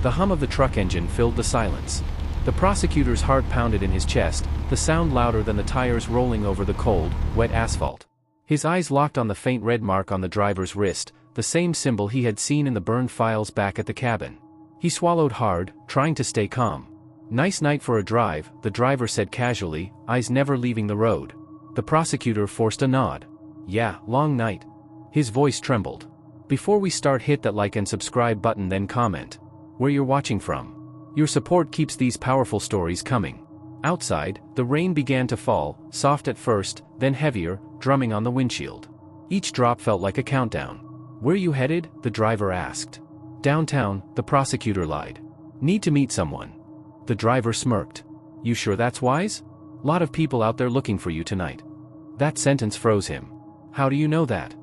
The hum of the truck engine filled the silence. The prosecutor's heart pounded in his chest, the sound louder than the tires rolling over the cold, wet asphalt. His eyes locked on the faint red mark on the driver's wrist, the same symbol he had seen in the burned files back at the cabin. He swallowed hard, trying to stay calm. "Nice night for a drive," the driver said casually, eyes never leaving the road. The prosecutor forced a nod. "Yeah, long night." His voice trembled. "Before we start, hit that like and subscribe button, then comment where you're watching from. Your support keeps these powerful stories coming." Outside, the rain began to fall, soft at first, then heavier, drumming on the windshield. Each drop felt like a countdown. "Where you headed?" the driver asked. "Downtown," the prosecutor lied. "Need to meet someone." The driver smirked. "You sure that's wise? Lot of people out there looking for you tonight." That sentence froze him. "How do you know that?"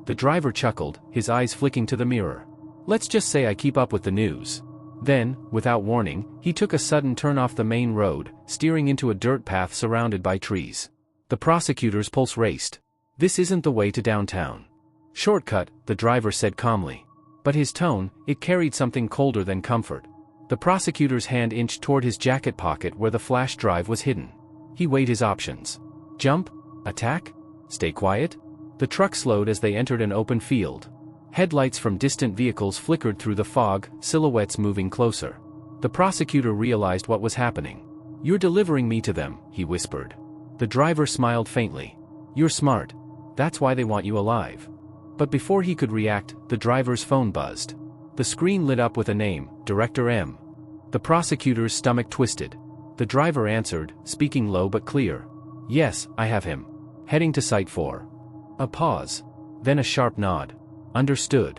The driver chuckled, his eyes flicking to the mirror. "Let's just say I keep up with the news." Then, without warning, he took a sudden turn off the main road, steering into a dirt path surrounded by trees. The prosecutor's pulse raced. "This isn't the way to downtown." "Shortcut," the driver said calmly. But his tone, it carried something colder than comfort. The prosecutor's hand inched toward his jacket pocket where the flash drive was hidden. He weighed his options. Jump? Attack? Stay quiet? The truck slowed as they entered an open field. Headlights from distant vehicles flickered through the fog, silhouettes moving closer. The prosecutor realized what was happening. "You're delivering me to them," he whispered. The driver smiled faintly. "You're smart. That's why they want you alive." But before he could react, the driver's phone buzzed. The screen lit up with a name, Director M. The prosecutor's stomach twisted. The driver answered, speaking low but clear. "Yes, I have him. Heading to Site 4. A pause. Then a sharp nod. "Understood."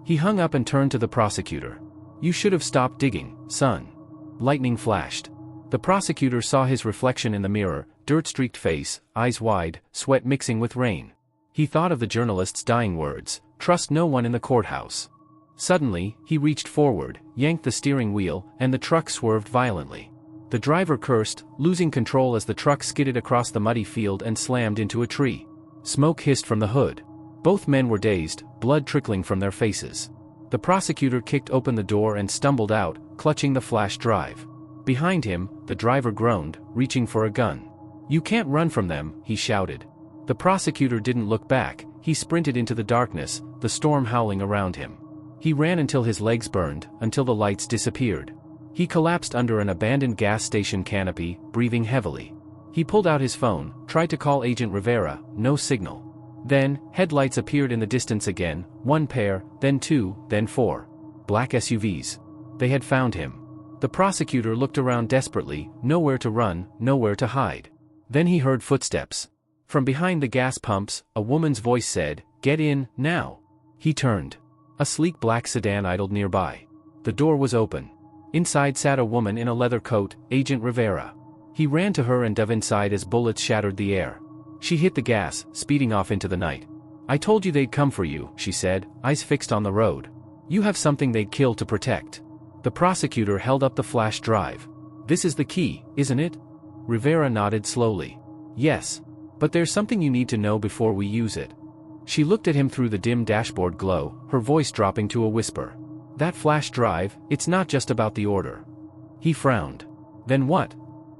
He hung up and turned to the prosecutor. "You should have stopped digging, son." Lightning flashed. The prosecutor saw his reflection in the mirror, dirt-streaked face, eyes wide, sweat mixing with rain. He thought of the journalist's dying words, "Trust no one in the courthouse." Suddenly, he reached forward, yanked the steering wheel, and the truck swerved violently. The driver cursed, losing control as the truck skidded across the muddy field and slammed into a tree. Smoke hissed from the hood. Both men were dazed, blood trickling from their faces. The prosecutor kicked open the door and stumbled out, clutching the flash drive. Behind him, the driver groaned, reaching for a gun. "You can't run from them," he shouted. The prosecutor didn't look back, he sprinted into the darkness, the storm howling around him. He ran until his legs burned, until the lights disappeared. He collapsed under an abandoned gas station canopy, breathing heavily. He pulled out his phone, tried to call Agent Rivera, no signal. Then, headlights appeared in the distance again, one pair, then two, then four. Black SUVs. They had found him. The prosecutor looked around desperately, nowhere to run, nowhere to hide. Then he heard footsteps. From behind the gas pumps, a woman's voice said, "Get in, now." He turned. A sleek black sedan idled nearby. The door was open. Inside sat a woman in a leather coat, Agent Rivera. He ran to her and dove inside as bullets shattered the air. She hit the gas, speeding off into the night. "I told you they'd come for you," she said, eyes fixed on the road. "You have something they'd kill to protect." The prosecutor held up the flash drive. "This is the key, isn't it?" Rivera nodded slowly. "Yes. But there's something you need to know before we use it." She looked at him through the dim dashboard glow, her voice dropping to a whisper. "That flash drive, it's not just about the order." He frowned. "Then what?"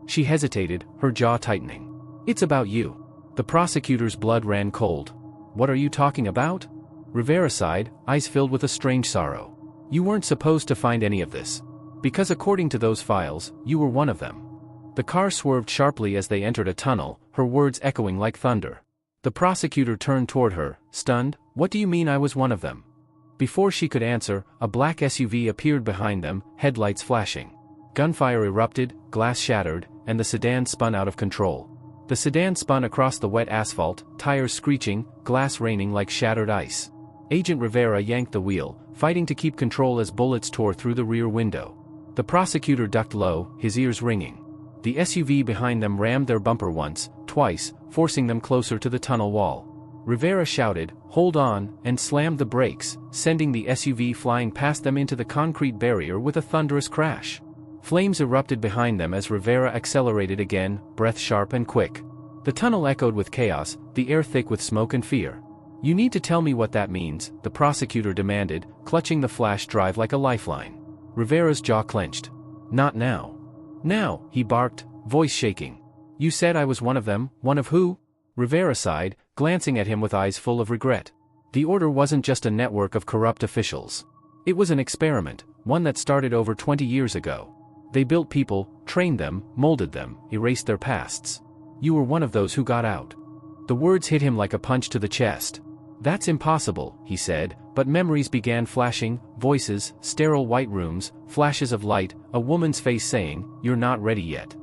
She hesitated, her jaw tightening. "It's about you." The prosecutor's blood ran cold. "What are you talking about?" Rivera sighed, eyes filled with a strange sorrow. "You weren't supposed to find any of this. Because according to those files, you were one of them." The car swerved sharply as they entered a tunnel, her words echoing like thunder. The prosecutor turned toward her, stunned. "What do you mean I was one of them?" Before she could answer, a black SUV appeared behind them, headlights flashing. Gunfire erupted, glass shattered, and the sedan spun out of control. The sedan spun across the wet asphalt, tires screeching, glass raining like shattered ice. Agent Rivera yanked the wheel, fighting to keep control as bullets tore through the rear window. The prosecutor ducked low, his ears ringing. The SUV behind them rammed their bumper once, twice, forcing them closer to the tunnel wall. Rivera shouted, "Hold on," and slammed the brakes, sending the SUV flying past them into the concrete barrier with a thunderous crash. Flames erupted behind them as Rivera accelerated again, breath sharp and quick. The tunnel echoed with chaos, the air thick with smoke and fear. "You need to tell me what that means," the prosecutor demanded, clutching the flash drive like a lifeline. Rivera's jaw clenched. Not now. Now, he barked, voice shaking. You said I was one of them, one of who? Rivera sighed, glancing at him with eyes full of regret. The order wasn't just a network of corrupt officials. It was an experiment, one that started over 20 years ago. They built people, trained them, molded them, erased their pasts. You were one of those who got out. The words hit him like a punch to the chest. That's impossible, he said, but memories began flashing, voices, sterile white rooms, flashes of light, a woman's face saying, "You're not ready yet."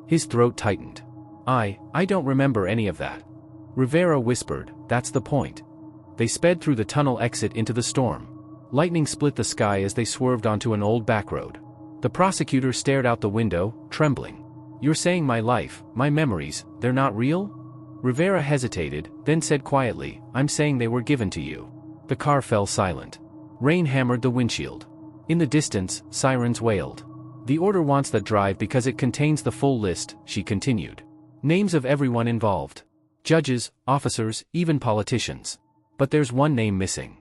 His throat tightened. I don't remember any of that. Rivera whispered, that's the point. They sped through the tunnel exit into the storm. Lightning split the sky as they swerved onto an old backroad. The prosecutor stared out the window, trembling. You're saying my life, my memories, they're not real? Rivera hesitated, then said quietly, I'm saying they were given to you. The car fell silent. Rain hammered the windshield. In the distance, sirens wailed. The order wants that drive because it contains the full list, she continued. Names of everyone involved. Judges, officers, even politicians. But there's one name missing.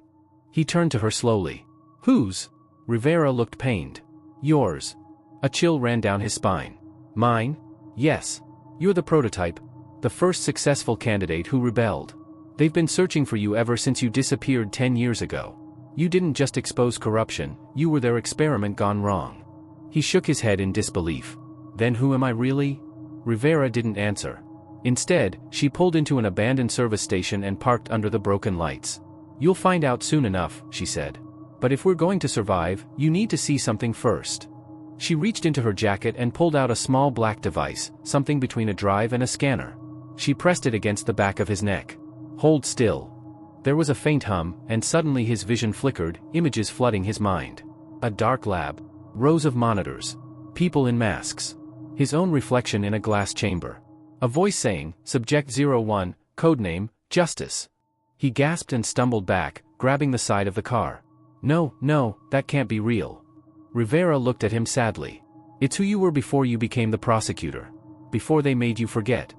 He turned to her slowly. Whose? Rivera looked pained. Yours. A chill ran down his spine. Mine? Yes. You're the prototype. The first successful candidate who rebelled. They've been searching for you ever since you disappeared 10 years ago. You didn't just expose corruption, you were their experiment gone wrong. He shook his head in disbelief. Then who am I really? Rivera didn't answer. Instead, she pulled into an abandoned service station and parked under the broken lights. You'll find out soon enough, she said. But if we're going to survive, you need to see something first. She reached into her jacket and pulled out a small black device, something between a drive and a scanner. She pressed it against the back of his neck. Hold still. There was a faint hum, and suddenly his vision flickered, images flooding his mind. A dark lab. Rows of monitors. People in masks. His own reflection in a glass chamber. A voice saying, Subject 01, codename, Justice. He gasped and stumbled back, grabbing the side of the car. No, that can't be real. Rivera looked at him sadly. It's who you were before you became the prosecutor. Before they made you forget.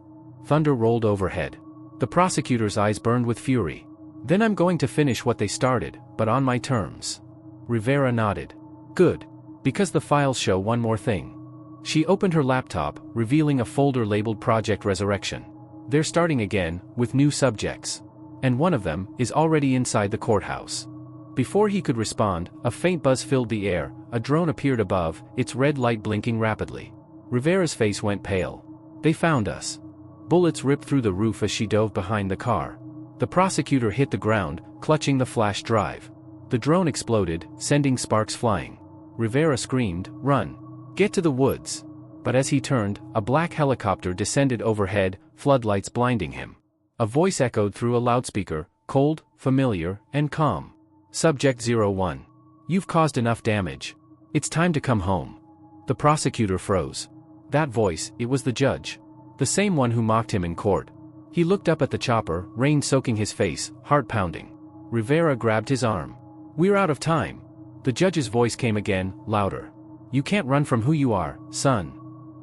Thunder rolled overhead. The prosecutor's eyes burned with fury. Then I'm going to finish what they started, but on my terms. Rivera nodded. Good. Because the files show one more thing. She opened her laptop, revealing a folder labeled Project Resurrection. They're starting again, with new subjects. And one of them is already inside the courthouse. Before he could respond, a faint buzz filled the air, a drone appeared above, its red light blinking rapidly. Rivera's face went pale. They found us. Bullets ripped through the roof as she dove behind the car. The prosecutor hit the ground, clutching the flash drive. The drone exploded, sending sparks flying. Rivera screamed, Run! Get to the woods! But as he turned, a black helicopter descended overhead, floodlights blinding him. A voice echoed through a loudspeaker, cold, familiar, and calm. Subject 01. You've caused enough damage. It's time to come home. The prosecutor froze. That voice, it was the judge. The same one who mocked him in court. He looked up at the chopper, rain soaking his face, heart pounding. Rivera grabbed his arm. We're out of time. The judge's voice came again, louder. You can't run from who you are, son.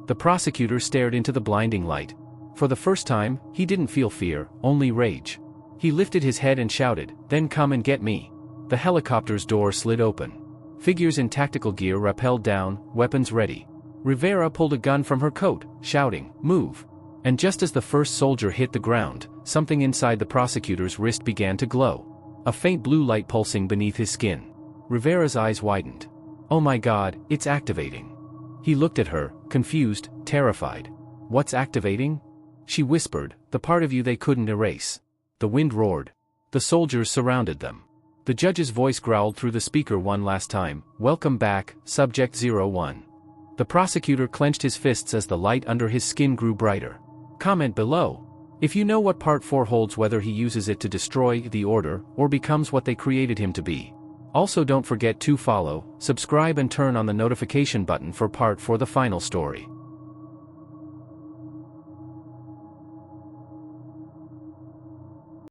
The prosecutor stared into the blinding light. For the first time, he didn't feel fear, only rage. He lifted his head and shouted, Then come and get me. The helicopter's door slid open. Figures in tactical gear rappelled down, weapons ready. Rivera pulled a gun from her coat, shouting, Move. And just as the first soldier hit the ground, something inside the prosecutor's wrist began to glow. A faint blue light pulsing beneath his skin. Rivera's eyes widened. Oh my God, it's activating. He looked at her, confused, terrified. What's activating? She whispered, the part of you they couldn't erase. The wind roared. The soldiers surrounded them. The judge's voice growled through the speaker one last time, Welcome back, Subject 01. The prosecutor clenched his fists as the light under his skin grew brighter. Comment below. If you know what Part 4 holds, whether he uses it to destroy the order, or becomes what they created him to be. Also don't forget to follow, subscribe and turn on the notification button for Part 4 the final story.